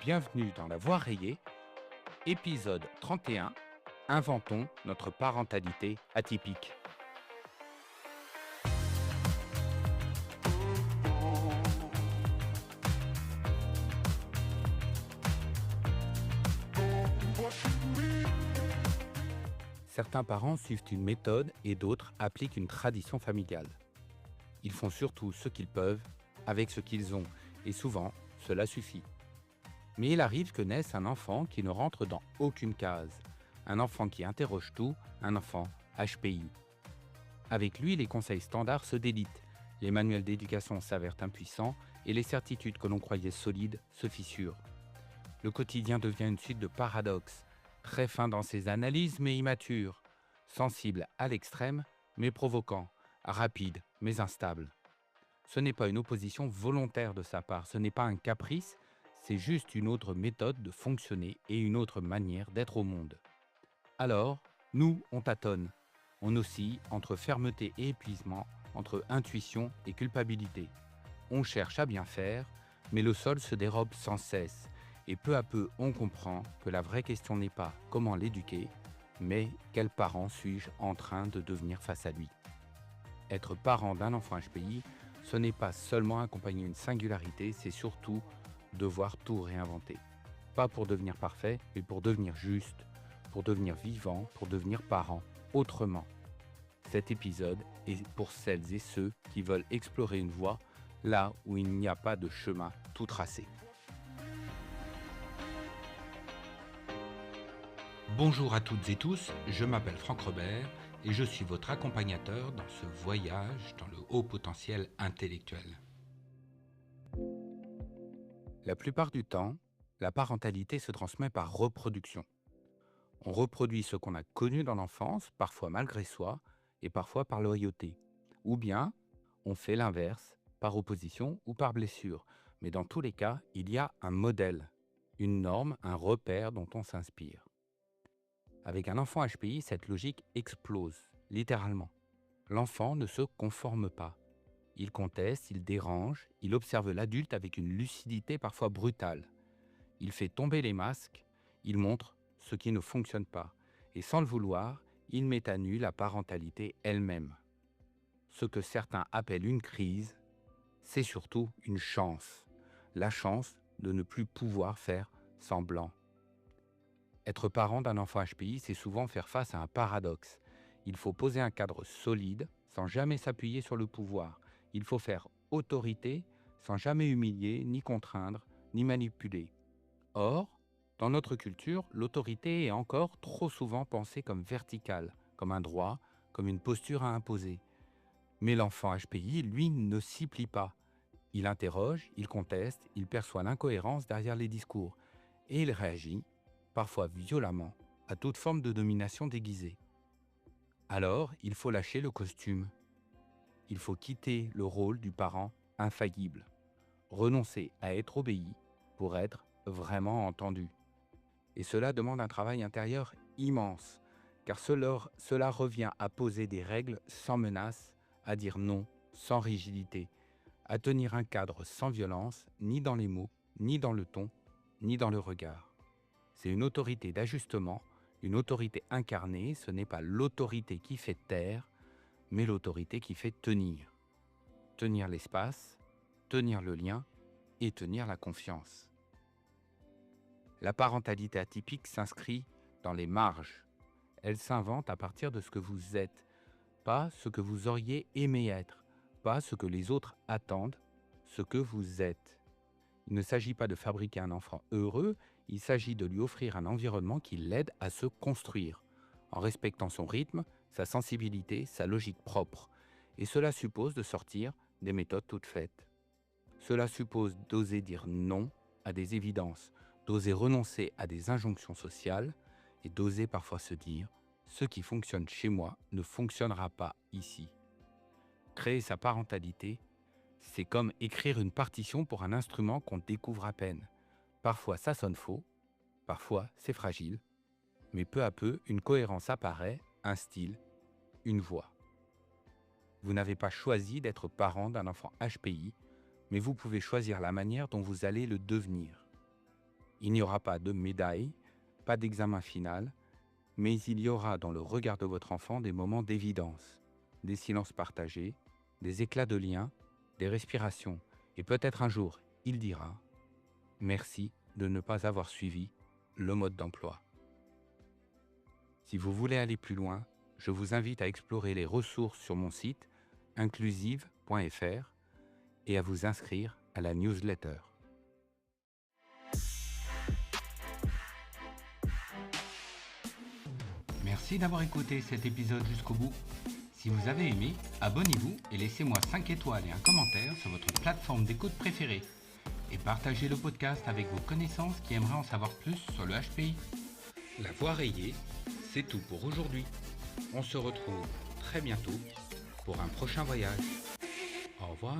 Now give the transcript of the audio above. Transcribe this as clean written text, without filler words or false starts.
Bienvenue dans La Voix rayée, épisode 31. Inventons notre parentalité atypique. Certains parents suivent une méthode et d'autres appliquent une tradition familiale. Ils font surtout ce qu'ils peuvent avec ce qu'ils ont et souvent cela suffit. Mais il arrive que naisse un enfant qui ne rentre dans aucune case, un enfant qui interroge tout, un enfant HPI. Avec lui, les conseils standards se délitent, les manuels d'éducation s'avèrent impuissants et les certitudes que l'on croyait solides se fissurent. Le quotidien devient une suite de paradoxes, très fin dans ses analyses mais immature, sensible à l'extrême mais provoquant, rapide mais instable. Ce n'est pas une opposition volontaire de sa part, ce n'est pas un caprice, c'est juste une autre méthode de fonctionner et une autre manière d'être au monde. Alors, nous, on tâtonne. On oscille entre fermeté et épuisement, entre intuition et culpabilité. On cherche à bien faire, mais le sol se dérobe sans cesse. Et peu à peu, on comprend que la vraie question n'est pas comment l'éduquer, mais quel parent suis-je en train de devenir face à lui. Être parent d'un enfant HPI, ce n'est pas seulement accompagner une singularité, c'est surtout devoir tout réinventer. Pas pour devenir parfait, mais pour devenir juste, pour devenir vivant, pour devenir parent, autrement. Cet épisode est pour celles et ceux qui veulent explorer une voie là où il n'y a pas de chemin tout tracé. Bonjour à toutes et tous, je m'appelle Franck Robert et je suis votre accompagnateur dans ce voyage dans le haut potentiel intellectuel. La plupart du temps, la parentalité se transmet par reproduction. On reproduit ce qu'on a connu dans l'enfance, parfois malgré soi, et parfois par loyauté. Ou bien, on fait l'inverse, par opposition ou par blessure. Mais dans tous les cas, il y a un modèle, une norme, un repère dont on s'inspire. Avec un enfant HPI, cette logique explose, littéralement. L'enfant ne se conforme pas. Il conteste, il dérange, il observe l'adulte avec une lucidité parfois brutale. Il fait tomber les masques, il montre ce qui ne fonctionne pas. Et sans le vouloir, il met à nu la parentalité elle-même. Ce que certains appellent une crise, c'est surtout une chance. La chance de ne plus pouvoir faire semblant. Être parent d'un enfant HPI, c'est souvent faire face à un paradoxe. Il faut poser un cadre solide sans jamais s'appuyer sur le pouvoir. Il faut faire autorité sans jamais humilier, ni contraindre, ni manipuler. Or, dans notre culture, l'autorité est encore trop souvent pensée comme verticale, comme un droit, comme une posture à imposer. Mais l'enfant HPI, lui, ne s'y plie pas. Il interroge, il conteste, il perçoit l'incohérence derrière les discours. Et il réagit, parfois violemment, à toute forme de domination déguisée. Alors, il faut lâcher le costume. Il faut quitter le rôle du parent infaillible. Renoncer à être obéi pour être vraiment entendu. Et cela demande un travail intérieur immense, car cela revient à poser des règles sans menace, à dire non sans rigidité, à tenir un cadre sans violence, ni dans les mots, ni dans le ton, ni dans le regard. C'est une autorité d'ajustement, une autorité incarnée, ce n'est pas l'autorité qui fait taire, mais l'autorité qui fait tenir. Tenir l'espace, tenir le lien et tenir la confiance. La parentalité atypique s'inscrit dans les marges. Elle s'invente à partir de ce que vous êtes, pas ce que vous auriez aimé être, pas ce que les autres attendent, ce que vous êtes. Il ne s'agit pas de fabriquer un enfant heureux, il s'agit de lui offrir un environnement qui l'aide à se construire, en respectant son rythme, sa sensibilité, sa logique propre. Et cela suppose de sortir des méthodes toutes faites. Cela suppose d'oser dire non à des évidences, d'oser renoncer à des injonctions sociales et d'oser parfois se dire « ce qui fonctionne chez moi ne fonctionnera pas ici ». Créer sa parentalité, c'est comme écrire une partition pour un instrument qu'on découvre à peine. Parfois ça sonne faux, parfois c'est fragile, mais peu à peu une cohérence apparaît, un style, une voix. Vous n'avez pas choisi d'être parent d'un enfant HPI, mais vous pouvez choisir la manière dont vous allez le devenir. Il n'y aura pas de médaille, pas d'examen final, mais il y aura dans le regard de votre enfant des moments d'évidence, des silences partagés, des éclats de lien, des respirations, et peut-être un jour, il dira « Merci de ne pas avoir suivi le mode d'emploi ». Si vous voulez aller plus loin, je vous invite à explorer les ressources sur mon site inclusive.fr et à vous inscrire à la newsletter. Merci d'avoir écouté cet épisode jusqu'au bout. Si vous avez aimé, abonnez-vous et laissez-moi 5 étoiles et un commentaire sur votre plateforme d'écoute préférée. Et partagez le podcast avec vos connaissances qui aimeraient en savoir plus sur le HPI. La voix rayée, c'est tout pour aujourd'hui. On se retrouve très bientôt pour un prochain voyage. Au revoir.